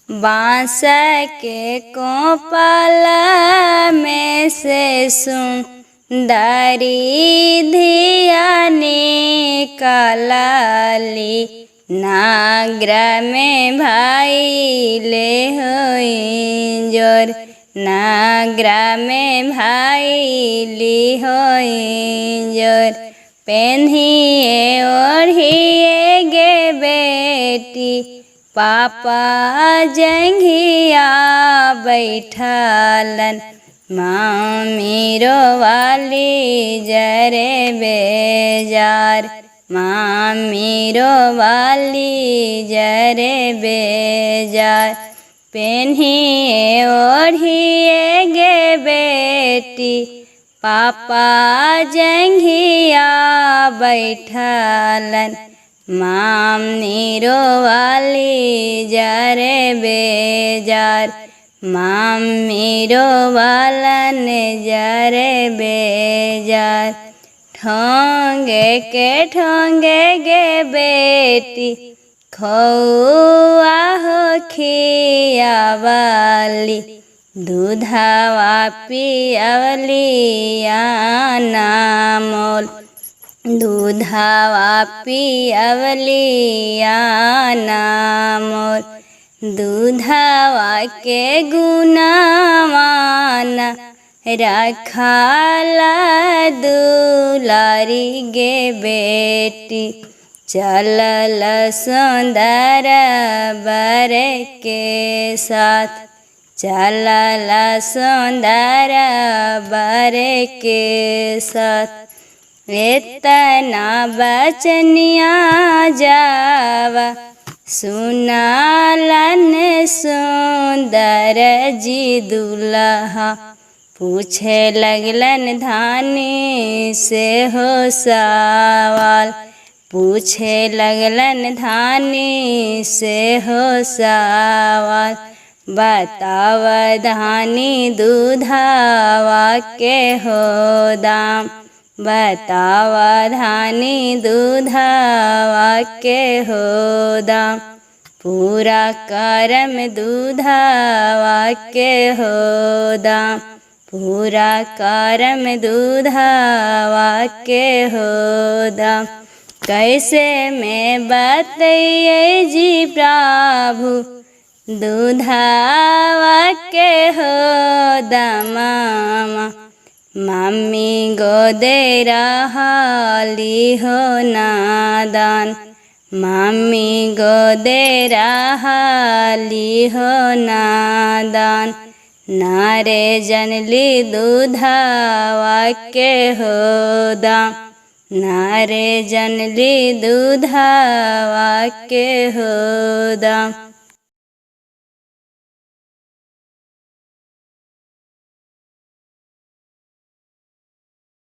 बाँस के कोपला में से सुंदरी धिया निकलली। नागर में भाई ले होई जोर, नागर में भाई ली होई जोर। पेन्हिए ओढ़िए गे बेटी, पापा जंघिया बैठलन। मम्मी रोवाली जरे बेजार, मम्मी रोवाली जरे बेजार। पेन्हिए ओढ़िए गे बेटी, पापा जंघिया बैठलन। मम्मी रोवाली जरे बेजार, मम्मी रोवालन जरे बेजार। ठोंगे के ठोंगे गे बेटी, खौआ हो खियावली। दूधवा पियवली आना मोल, दूधवा पियवली आना मोल। दूधवा के गुणवान रखला दुलारी गे बेटी। चलल सुंदर बर के साथ, चलल सुंदर बर के साथ। इतना बचनिया जावा सुनालन सुंदर जी दुल्हा। पूछे लगलन धानी से हो सवाल, पूछे लगलन धानी से हो सवाल। बताव धानी दूधवा के हो दाम, बताव धानी दूधवा के हो दाम। पूरा करम दूधवा के हो दाम, पूरा करम दूधवा के हो दाम। कैसे मैं बतइए जी प्रभु, दूधवा के हो दाम। मम्मी गोदे रहली हो नादान, मम्मी गोदे रहली हो नादान। नारे जनली दूधवा के हो दाम, नारे जनली दूधवा के हो दाम।